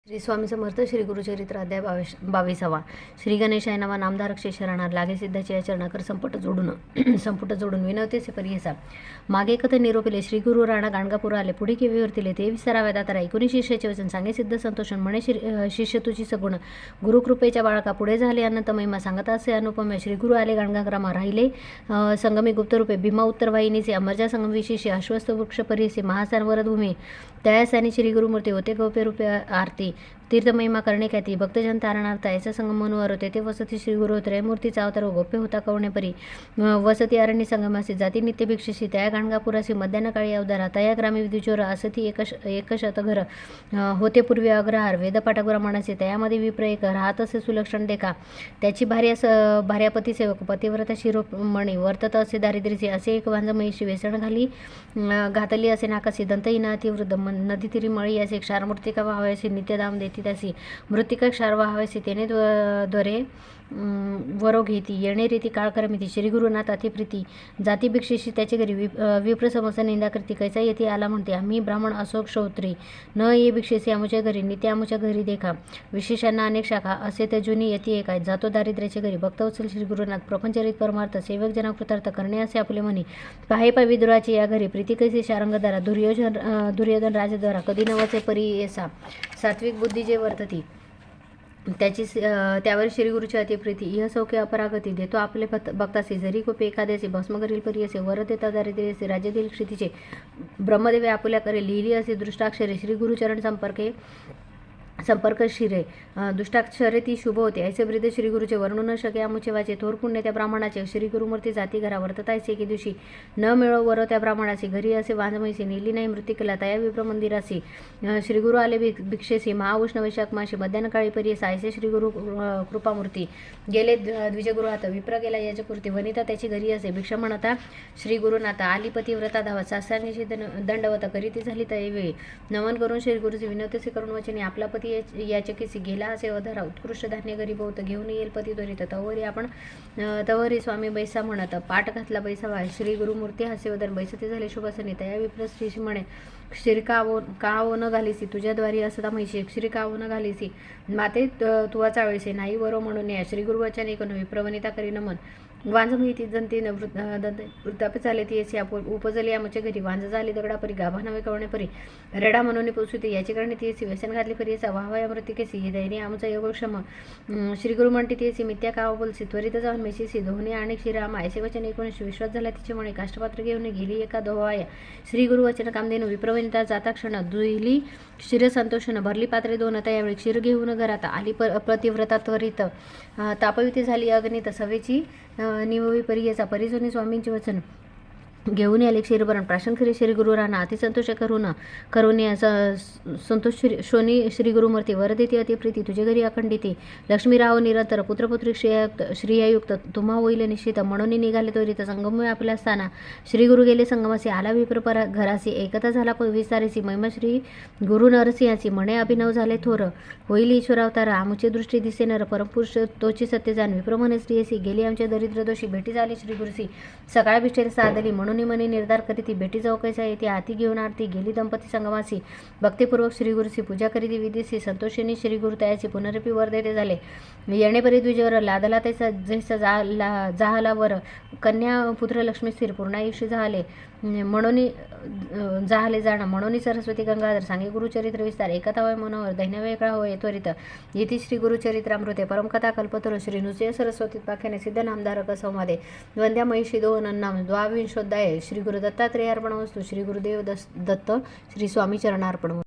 श्री स्वामी समर्थ. श्री गुरुचरित्र अध्याय 22. श्री गणेशाय नमः. नामधारक शरणार लागे सिद्धाचे या चरणाकर संपुट जोडून विनवतेचे परियसा मागे कथ निरोपिले. श्री गुरु राणा गाणगापूर आले पुढे केवी वर्तिले ते विसराव्या दातारा 19 शिष्याचे वचन सांगे सिद्ध संतोषण म्हणे शिष्य तुझी सगुण गुरुकृपेच्या बाळका पुढे झाले अनंत महिमा सांगता असे अनुपम्य. श्री गुरु आले गाणगाग्रामा राहिले संगमी गुप्तरूपे भीमा उत्तरवाहिनीचे अमरजा संगम विशेषे अश्वस्थ वृक्ष परियसे महासान वरदभूमी तयासानी श्री गुरुमूर्ती होते गौप्य रूपे आरती तीर्थमहिमा करणे ख्याती भक्तजन तारणार्थ याचा संगम मनोहर तेथे वसती श्री गुरु त्रयमूर्तीचा अवतार गोप्य होता कवणेपरी वसती अरण्य संगमासी जाती नित्य भिक्षसी तया गाणगापुरासी मध्यान्ह काळी अवतारा तया ग्रामी विद्युचोर असती एक शतघर होते पूर्वी अग्रहार वेदपाठक ब्राह्मणाचे तयामध्ये विप्र एक राहत असे सुलक्षण देखा त्याची भार्यापती सेवक पतिव्रता शिरोमणी वर्तत असे दारिद्र्यचे असे एक वांजमयीशी वेसण घातली असे नाकासी दंतहीना अतिवृद्ध नदी तिरी मळी असे क्षारमूर्तिका व्हावयाचे नित्यदाम देती त्यासी मृतिका क्षार व्हावयाचे तेने द्वरे वरो घेती येणे रीती काळ करमिती श्री गुरुनाथ अतिप्रीती जाती भिक्षेशी त्याचे घरी विप्र समस्या निंदा करती कैसा येथे आला म्हणते आम्ही ब्राह्मण असो क्षौत्री न ये भिक्षेसी आमुच्या घरी नित्य आमुच्या घरी देखा विशेषांना अनेक शाखा असे त्याजुनी येते एक आहे जातो दारिद्र्याचे घरी भक्तवत्सल श्री गुरुनाथ प्रपंचरित परमार्थ सेवक जना कृतार्थ करणे असे आपले म्हणे पाहे पाय विदुराची या घरी प्रीती कैसे शारंगधारा दुर्योधन राजद्वारा कधी नवाचे परी येसा सात्विक बुद्धी जे वर्तती त्याची त्यावर श्री गुरुची अतिप्रीती इह सौख्य अपरागती देतो आपले भक्तासी जरी कोपे एखाद्याचे भस्म करील परी असे वर देता दारिद्र्याचे राज्य देईल क्षितीचे ब्रह्मदेवे आपुल्या करे लिहिली असे दृष्टाक्षरे श्री गुरुचरण संपर्क शिरे दुष्टाक्षरे ती शुभ होते ऐसे वृद्ध श्री गुरुचे वर्णू न शके आमुचे वाचे थोर पुण्य त्या ब्राह्मणाचे श्री गुरुमूर्ती जाती घरा वर्ततायचे की दिवशी न मिळो वरो त्या ब्राह्मणाचे घरी असे वांजमैसे नेली नाही मृतिकेला तया विप्र मंदिरासी श्री गुरु आले भिक्षेसी महाउष्ण वैशाख माशी मध्यान्ह काळी परी ऐसे श्री गुरु कृपामूर्ती गेले द्विजगृहात विप्र गेला याचकृती वनिता त्याची घरी असे भिक्षा म्हणता श्री गुरुनाथा आलीपती व्रता धावत सासऱ्याची दंडवत करीती झाली त्यावेळी नमन करून श्री गुरुचे विनवतेसे करून वचने आपला पती याचे किसी गेला असे अधरा उत्कृष्ट धान्य गरीब बहुत घेऊन येईल पती त्वरित तवरी स्वामी बैसा म्हणत पाठ घातला बैसावा श्री गुरुमूर्ती हास्य वदन बैसते झाले शुभसनी तया विप्र श्री म्हणे श्री काव न घालीसी तुझ्याद्वारी असता म्हैशी श्री काव न घालीसी माते तुवा चाळीसे नाही वरो म्हणून या श्री गुरुवचन एकूण विप्रवनिता करी नमन वांजमयती जनतेनं वृद्धापे चाले ती असे उपजली आमच्या घरी वांज झाली दगडापरी गाभा नवे कवणे परी रेडा म्हणून पोचते याची करणे ती अशी व्यसन घातली परी असा वाहवा अमृतिकेसी हे धैर्य आमचा योगक्षम श्री गुरु म्हणते ती अशी मिथ्या काव बोलसी त्वरित जाऊन मेशीसी धोनी आणि श्रीराम ऐसे वचन 19 विश्वास झाला तिचे म्हणे काष्टपात्र घेऊन गेली एका दोहाया श्री गुरु वचन कामधेनु विप्रवनिता जाता क्षण दुहिली क्षीर संतोषण भरली पात्रे दोन आता यावेळी क्षीर घेऊन घरात आली प्रतिव्रता त्वरित तापविती झाली अग्नित सवेची निववी परियेचा परिजोनी स्वामींचे वचन घेऊन आले क्षीरभरण प्राशन खरी श्री गुरु राणा अतिसंतोष करून संतोष शोनी श्री गुरुमूर्ती वरदेती अतिप्रीती तुझे घरी अखंडिती लक्ष्मी राव निरंतर पुत्रपुत्री श्रियायुक्त तुम्हा होईल निश्चित म्हणून निघाले त्वरित संगम आपल्या स्थाना श्री गुरु गेले संगमासी आला विप्रपर घरासी एकता झाला विस्तारेसी महिमा श्री गुरु नरसिंहासी म्हणे अभिनव झाले थोर होईल ईश्वर अवतार आमुचे दृष्टी दिसे नर परमपुरुष तोची सत्य जाण विप्रमणे स्त्रियसी गेली आमच्या दरिद्र दोषी भेटी झाली श्री गुरुसी सकाळ भिष्टेर साधली म्हणून मनी निर्धार करीती भेटी जाऊ कैसा येते हाती घेऊन आरती गेली दंपती संगमासी भक्तिपूर्वक श्री गुरुची पूजा करीती विधीसी संतोषिनी श्री गुरु तयाची पुनरपी वर देते झाले येणेपरी द्विजवर लादला तैसा जैसा जाहला वर कन्या पुत्र लक्ष्मी स्थिर पूर्णायुष्य झाले म्हणून जाहले जाणं म्हणून सरस्वती गंगाधर सांगे गुरुचरित्र विस्तार एकथा होय मनोहर दैन्य वेगळा होय त्वरित येथे श्री गुरुचरित्रामृते परमकथा कल्पतरू श्री नृसिंह सरस्वती पाख्याने सिद्ध नामधारक संवादे वंद्या महिषी दोन नाम द्वाविंशोध्याय श्री गुरु दत्तात्रेय अर्पण वस्तू श्री गुरुदेव दत्त श्री स्वामी चरणार्पण.